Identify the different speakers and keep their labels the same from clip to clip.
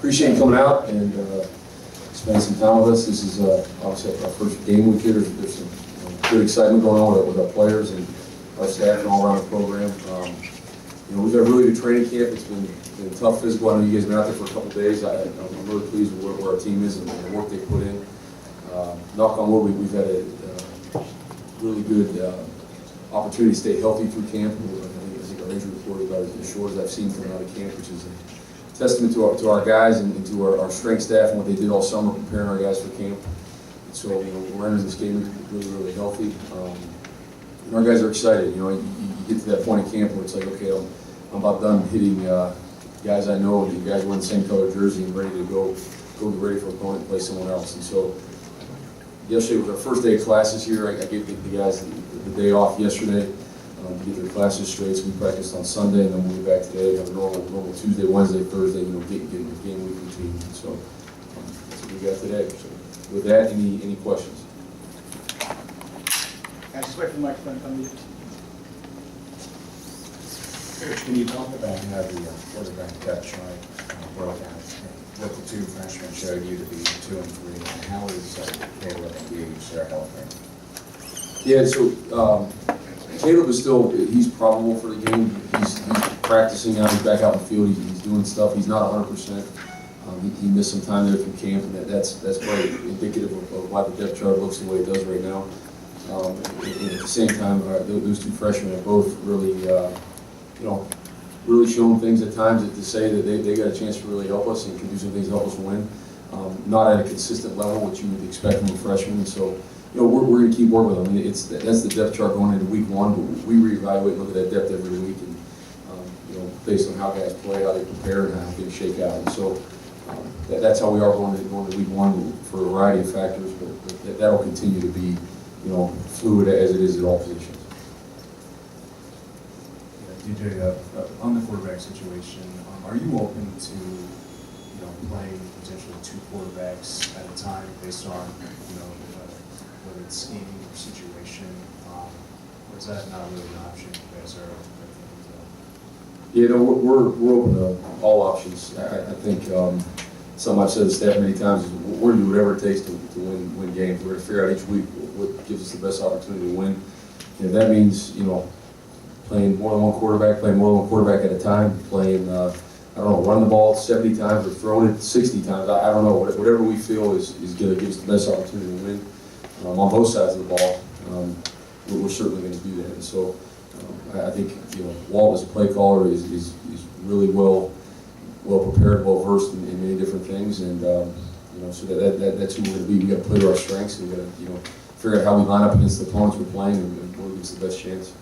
Speaker 1: appreciate you coming out and spending some time with us. This is obviously our first game week here. There's some good excitement going on with our players and our staff and all around the program. We've got a really good training camp. It's been tough physical. I know you guys have been out there for a couple of days. I'm really pleased with where our team is and the work they put in. Knock on wood, we've had a really good opportunity to stay healthy through camp. I think our injury report is about as short as I've seen coming out of camp, which is a testament to our guys and to our strength staff and what they did all summer preparing our guys for camp. And so we're entering this game really healthy. And our guys are excited. You get to that point in camp where it's like, okay, I'm about done hitting guys I know, and the guys wearing the same color jersey and ready to go get ready for opponent and play someone else. And so yesterday was our first day of classes here. I gave the guys the day off yesterday to get their classes straight. So we practiced on Sunday, and then we'll be back today. Have a normal Tuesday, Wednesday, Thursday, getting the game week routine. So that's what we got today. So with that, any questions?
Speaker 2: Can I just wait for the microphone to come to you?
Speaker 3: Can you talk about how the quarterback depth chart broke out? What the two freshmen showed you to be 2 and 3, and how is Caleb and Gage their health?
Speaker 1: Yeah, so Caleb is he's probable for the game. He's practicing now. He's back out in the field. He's doing stuff. He's not 100%. He missed some time there through camp, and that's probably indicative of why the depth chart looks the way it does right now. And at the same time, those two freshmen have both really, really shown things at times to say that they got a chance to really help us and can do some things to help us win. Not at a consistent level, which you would expect from a freshman. So, we're going to keep working with them. I mean, that's the depth chart going into week 1, but we reevaluate and look at that depth every week, and based on how guys play, how they prepare, and how things shake out. And so that's how we are going to week 1 for a variety of factors, but that'll continue to be fluid as it is at all positions.
Speaker 4: DJ, on the quarterback situation, are you open to playing potentially 2 quarterbacks at a time based on whether it's scheme or situation, or is that not really an option you guys are thinking about?
Speaker 1: We're open to all options. I think something I've said to the staff many times is we're going to do whatever it takes to win games. We're going to figure out each week what gives us the best opportunity to win. If that means playing more than one quarterback at a time, playing, running the ball 70 times or throwing it 60 times. I don't know. Whatever we feel is going to give us the best opportunity to win on both sides of the ball. We're certainly going to do that. And so I think Walt as a play caller is really well prepared, well versed in many different things, and so that's who we're going to be. We got to play to our strengths, and we got to figure out how we line up against the opponents we're playing and what gives us the best chance.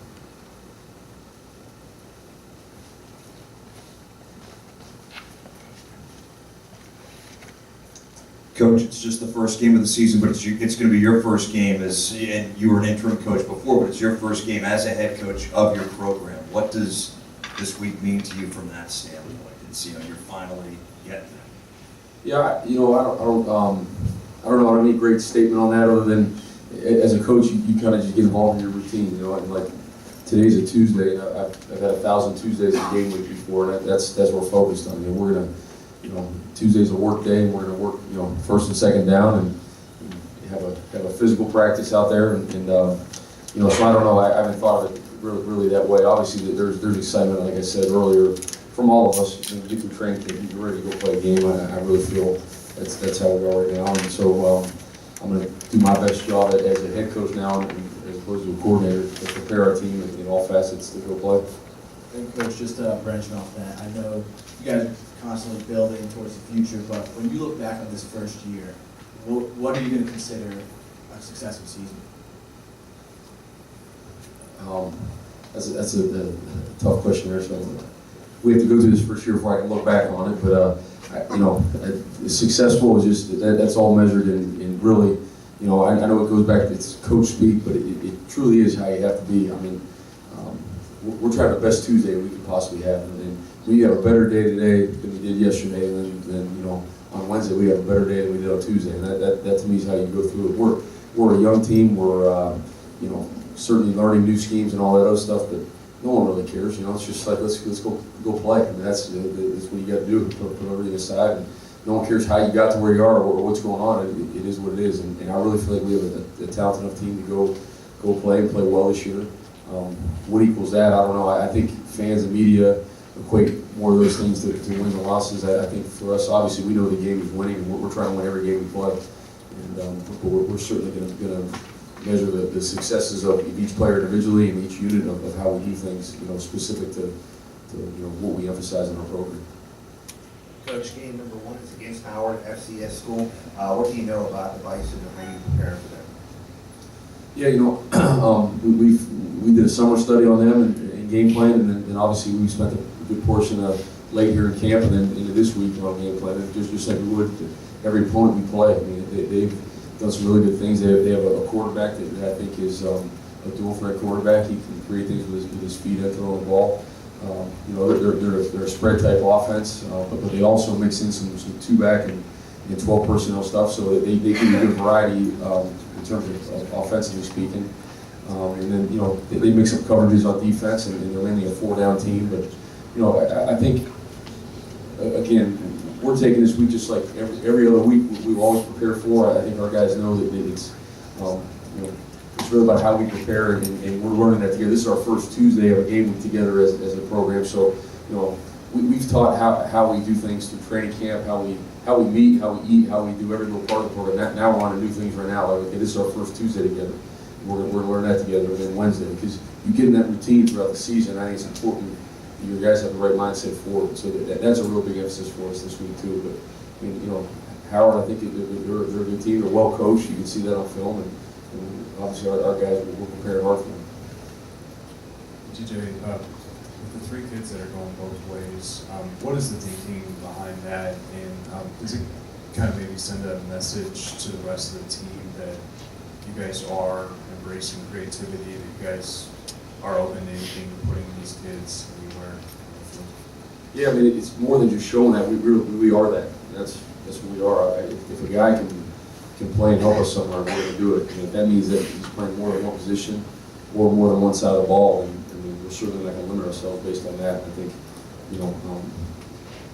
Speaker 5: Coach, it's just the first game of the season, but it's going to be your first game and you were an interim coach before, but it's your first game as a head coach of your program. What does this week mean to you from that standpoint? It's, you're finally getting there.
Speaker 1: Yeah, I don't know any great statement on that other than as a coach, you kind of just get involved in your routine, and like today's a Tuesday, and I've had 1,000 Tuesdays in game week before, and that's what we're focused on. We're going to, Tuesday's a work day, and we're going to work, first and second down, and have a physical practice out there, and so I don't know. I haven't thought of it really that way. Obviously, there's excitement, like I said earlier, from all of us. Get through training camp, you're ready to go play a game. I really feel that's how we are right now, and so I'm going to do my best job as a head coach now, as opposed to a coordinator, to prepare our team in all facets to go play.
Speaker 2: And Coach, just branching off that, I know you guys are constantly building towards the future, but when you look back on this first year, what are you going to consider a successful season?
Speaker 1: That's a tough question there. So we have to go through this first year before I can look back on it. But successful is just that's all measured in really. I know it goes back to it's coach speak, but it truly is how you have to be. I mean, we're trying the best Tuesday we could possibly have, and we have a better day today than we did yesterday, and then on Wednesday we have a better day than we did on Tuesday, and that to me is how you go through it. We're a young team. We're certainly learning new schemes and all that other stuff, but no one really cares. It's just like let's go play. I mean, that's what you got to do. Put everything aside and no one cares how you got to where you are or what's going on. It is what it is, and I really feel like we have a talented enough team to go play and play well this year. What equals that? I don't know. I think fans and media equate more of those things to wins and losses. I think for us, obviously, we know the game is winning, and we're trying to win every game we play. And but we're certainly going to measure the successes of each player individually and each unit of how we do things, specific to what we emphasize in our program.
Speaker 6: Coach, game number 1 is against Howard FCS school. What do you know about the Bison and how you prepare for them?
Speaker 1: Yeah, we did a summer study on them and game plan, and then obviously we spent a good portion of late here in camp and then into this week on game plan, and just like we would every opponent we play. I mean, they've done some really good things. They have a quarterback that I think is a dual threat quarterback. He can create things with his feet and throw the ball. They're a spread type offense, but they also mix in some 2-back and 12 personnel stuff, so they give you a good variety in terms of offensively speaking. And then they mix up coverages on defense, and they're mainly a 4-down team. But I think again, we're taking this week just like every other week we always prepare for. I think our guys know that it's it's really about how we prepare, and we're learning that together. This is our first Tuesday of a game week together as a program, so we've taught how we do things through training camp, how we meet, how we eat, how we do every little part of the program. Now we're on to new things right now. Like, okay, this is our first Tuesday together. We're going to learn that together, and then Wednesday, because you get in that routine throughout the season. I think it's important you guys have the right mindset for it. So that's a real big emphasis for us this week too. But I mean, Howard, I think they're a good team. They're well coached. You can see that on film, and obviously our guys will prepare hard for them.
Speaker 4: TJ, with the 3 kids that are going both ways, what is the thinking behind that, and does it kind of maybe send a message to the rest of the team that you guys are embracing creativity, that you guys are open to anything, putting these kids anywhere?
Speaker 1: Yeah, I mean, it's more than just showing that. We are that. That's who we are. If a guy can play and help us somewhere, we're going to do it. And if that means that he's playing more than one position or more than one side of the ball, and we're certainly not going to limit ourselves based on that. I think,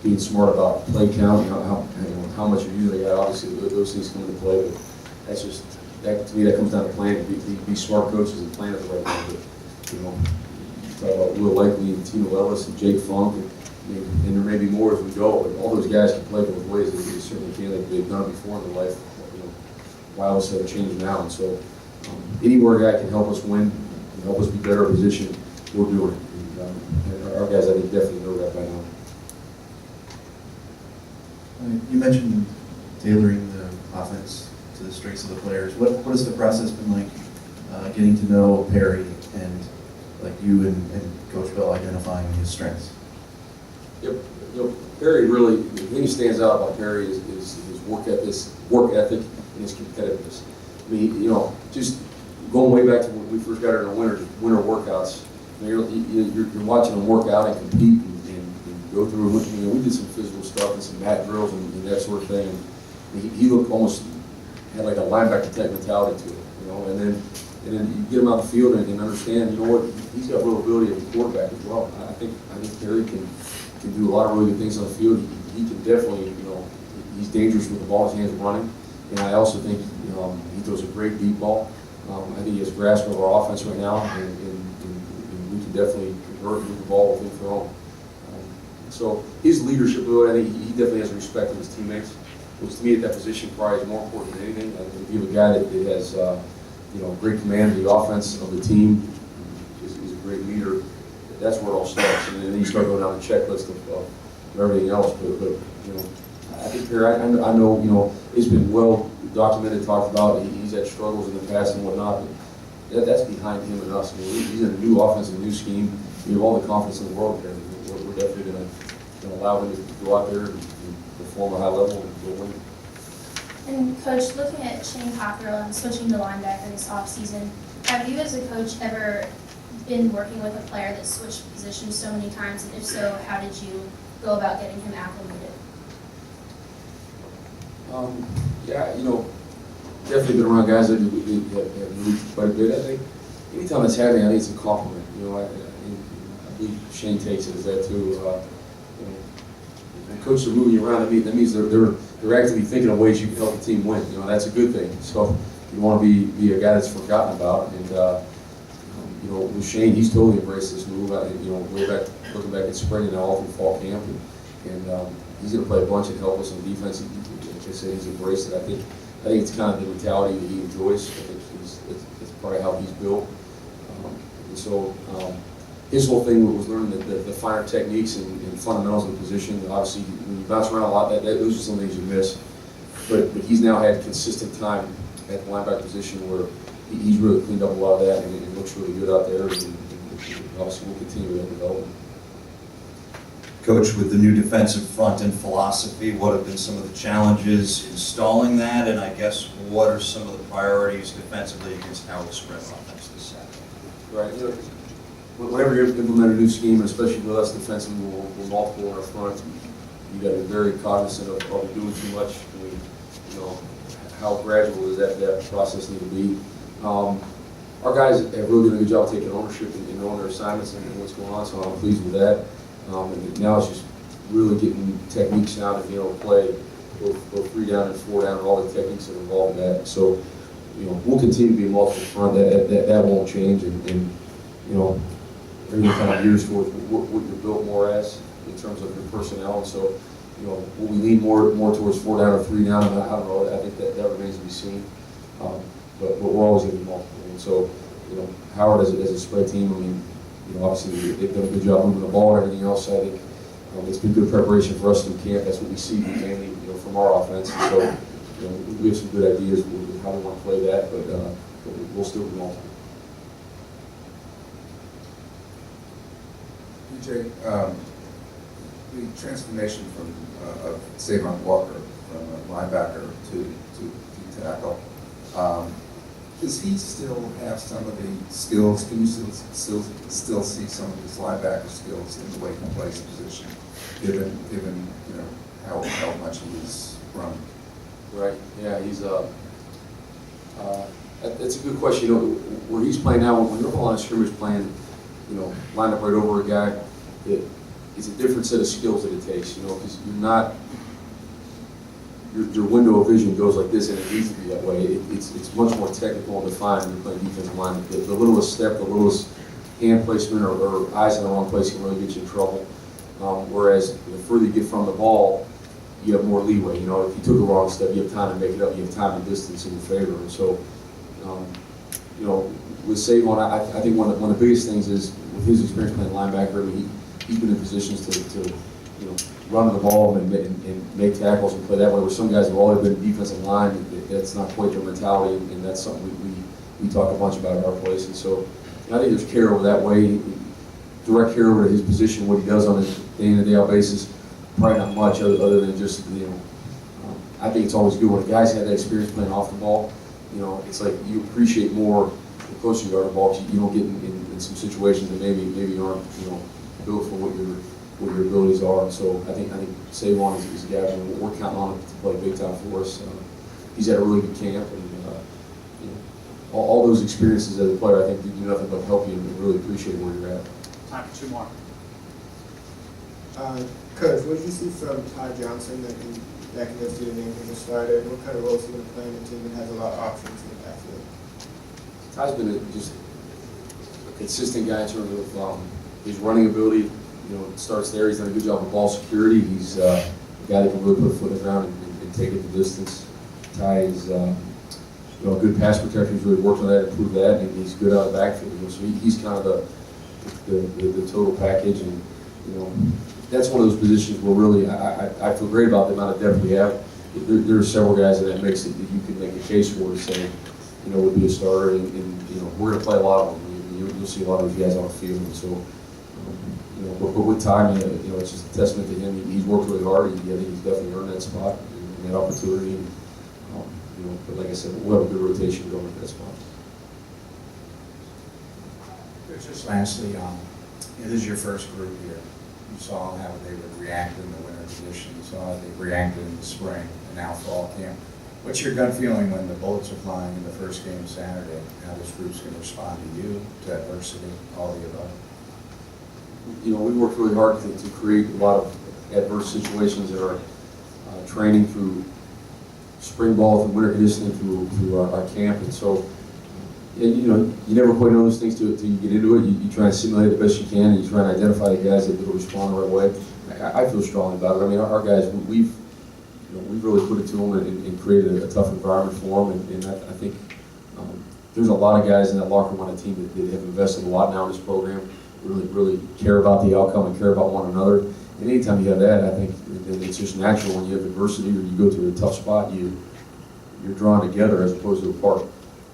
Speaker 1: being smart about play count, how much you're using. Obviously, those things come into play, but that's just, to me, that comes down to planning. Be smart coaches and plan at the right time. But, you talk about Will Likely and Tino Ellis and Jake Funk, and there may be more as we go, but all those guys can play both ways. They certainly can. They've done it before in their life. Why else have changed now? And so, anywhere a guy can help us win and help us be better positioned, we'll do it. And our guys, I think, definitely know that by now.
Speaker 2: You mentioned tailoring the offense to the strengths of the players. What has the process been like getting to know Perry and like you and Coach Bell identifying his strengths?
Speaker 1: Yep. Perry really, the thing that stands out about Perry is his work ethic and his competitiveness. I mean, just going way back to when we first got here in the winter workouts, you're watching him work out and compete and go through. We did some physical stuff and some mat drills and that sort of thing. And he looked almost had like a linebacker type mentality to it, And then you get him out the field and understand, he's got real ability as a quarterback as well. I think Perry can do a lot of really good things on the field. He can definitely, he's dangerous with the ball. His hands are running, and I also think he throws a great deep ball. I think he has grasp of our offense right now, and we can definitely convert and move the ball with him thrown. So his leadership, I think he definitely has respect of his teammates, which to me at that position probably is more important than anything. If you have a guy that has great command of the offense of the team, is a great leader, that's where it all starts. And then you start going down the checklist of everything else. But I think Perry, I know, it's been well documented, talked about. He's had struggles in the past and whatnot, but that's behind him and us. I mean, he's in a new offense, a new scheme. We have all the confidence in the world there. We're definitely going to allow him to go out there and perform at a high level and go win.
Speaker 7: And Coach, looking at Shane Cockrell and switching to linebacker this offseason, have you as a coach ever been working with a player that switched positions so many times? And if so, how did you go about getting him acclimated?
Speaker 1: Definitely been around guys that have moved quite a bit. I think anytime that's happening, I think it's a compliment. I believe Shane takes it as that too. When coaches are moving you around, that means they're they're actively thinking of ways you can help the team win. You know, that's a good thing. So you want to be a guy that's forgotten about. And you know, with Shane, he's totally embraced this move. You know, looking back at spring and all through fall camp, and he's going to play a bunch and help us on defense. Like I said, he's embraced it. I think it's kind of the mentality that he enjoys. I think it's probably how he's built. And so his whole thing was learning the finer techniques and fundamentals of the position. Obviously, when you bounce around a lot, those are some things you miss. But he's now had consistent time at the linebacker position where he's really cleaned up a lot of that, and it looks really good out there. And obviously, we'll continue that development.
Speaker 5: Coach, with the new defensive front and philosophy, what have been some of the challenges installing that? And I guess what are some of the priorities defensively against Howard's spread offense this Saturday?
Speaker 1: Right. You know, whenever you implement a new scheme, especially with us defensively, we're multiple in our front. You got to be very cognizant of doing too much. I mean, you know, how gradual does that process need to be? Our guys have really done a good job taking ownership and knowing their assignments and what's going on, so I'm pleased with that. And now it's just really getting techniques down and being able to play both 3 down and 4 down and all the techniques that are involved in that. So, you know, we'll continue to be multiple front. That won't change, and you know, everything kind of gears towards what you're built more as in terms of your personnel. And so, you know, will we lean more towards 4 down or 3 down? I don't know. I think that remains to be seen. But we're always going to be multiple. And so, you know, Howard as a spread team, I mean, you know, obviously they've done a good job moving the ball and everything else. I think it's been good preparation for us in camp. That's what we see mainly, you know, from our offense. And so, you know, we have some good ideas with how we want to play that, but we'll still be multiple.
Speaker 3: DJ, the transformation from of Savon Walker from a linebacker to tackle, does he still have some of the skills? Can you still see some of his linebacker skills in the way he plays the position, given you know how much he is run?
Speaker 1: Right. Yeah, he's that's a good question. You know, where he's playing now, when you're on a scrimmage playing, you know, lined up right over a guy, it's a different set of skills that it takes. You know, because you're not. Your window of vision goes like this, and it needs to be that way. It's much more technical and defined when you're playing defensive line. The littlest step, the littlest hand placement, or eyes in the wrong place can really get you in trouble. Whereas the further you get from the ball, you have more leeway. You know, if you took a wrong step, you have time to make it up. You have time and distance in your favor. And so, you know, with Savon, I think one of the biggest things is with his experience playing linebacker. I mean, he's been in positions to you know, run the ball and make tackles and play that way. Where some guys have always been defensive line, that's not quite their mentality, and that's something we talk a bunch about at our place. And so, I think there's carryover that way, direct carryover to his position, what he does on a day-in and day-out basis. Probably not much other than just, you know, I think it's always good when guys have that experience playing off the ball. You know, it's like you appreciate more the closer you are to the ball, because you don't get in some situations that maybe you aren't, you know, built for what your abilities are. And so I think Savon is a guy we're counting on him to play big time for us. He's had a really good camp, and you know, all those experiences as a player, I think, do nothing but help you and really appreciate where you're at.
Speaker 8: Time for 2 more.
Speaker 9: Coach, what did you see from Ty Johnson that can go through the name as a starter? And what kind of role is he going to play in the team that has a lot of options in the backfield?
Speaker 1: Ty's been just a consistent guy in terms of his running ability. You know, it starts there. He's done a good job of ball security. He's a guy that can really put a foot in the ground and take it the distance. Ty is you know, a good pass protector. He's really worked on that, improved that, and he's good out of the backfield. You know, so he's kind of the total package. And you know, that's one of those positions where really I feel great about the amount of depth we have. There are several guys in that mix that you can make a case for to say, you know, would be a starter, and you know, we're going to play a lot of them. You'll see a lot of those guys on the field, and so. You know, but with time, you know, it's just a testament to him. He's worked really hard. I think he's definitely earned that spot and that opportunity. And, you know, but like I said, we'll have a good rotation going at that spot.
Speaker 3: Just lastly, you know, this is your first group here. You saw how they would react in the winter conditions. You saw how they reacted in the spring and now fall camp. What's your gut feeling when the bullets are flying in the first game Saturday? How this group's going to respond to you, to adversity, all the above? You know, we worked really hard to create a lot of adverse situations that are
Speaker 1: training through spring ball, through winter conditioning, through our camp, and so. And, you know, you never quite know those things till you get into it. You try and simulate it the best you can, and you try and identify the guys that will respond the right way. I feel strongly about it. I mean, our guys, we've really put it to them and created a tough environment for them. And I think there's a lot of guys in that locker room on the team that have invested a lot now in this program. Really care about the outcome and care about one another. And anytime you have that, I think it's just natural when you have adversity or you go through a tough spot, you're drawn together as opposed to apart.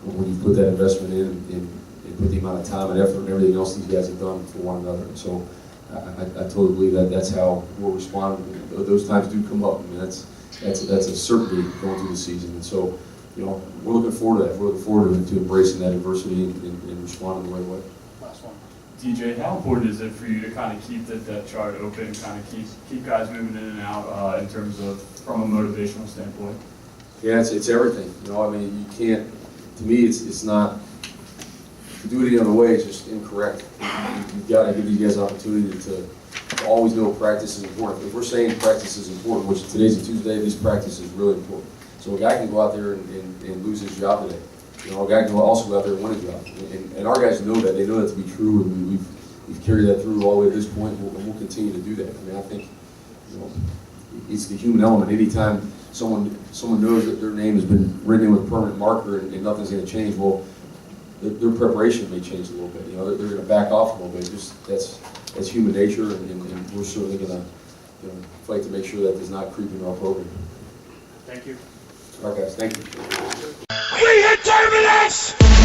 Speaker 1: When you put that investment in and put the amount of time and effort and everything else these guys have done for one another. And so I totally believe that's how we'll respond. Those times do come up. I mean, that's a certainty going through the season. And so, you know, we're looking forward to that. We're looking forward to embracing that adversity and responding the right way.
Speaker 8: Last one. DJ, how important is it for you to kind of keep the depth chart open, kind of keep guys moving in and out in terms of from a motivational standpoint?
Speaker 1: Yeah, it's everything. You know, I mean, you can't. To me, it's not, to do it any other way is just incorrect. You've got to give these guys an opportunity to always know practice is important. If we're saying practice is important, which today's a Tuesday, this practice is really important. So a guy can go out there and lose his job today. You know, a guy can also go out there and win a job. And our guys know that. They know that to be true, and we've carried that through all the way to this point, and we'll continue to do that. I mean, I think, you know, it's the human element. Anytime someone knows that their name has been written in with a permanent marker and nothing's going to change, well, their preparation may change a little bit. You know, they're going to back off a little bit. Just that's human nature, and we're certainly going to fight to make sure that does not creep into our program.
Speaker 8: Thank you.
Speaker 1: All right, guys, thank you.
Speaker 10: We hit terminus!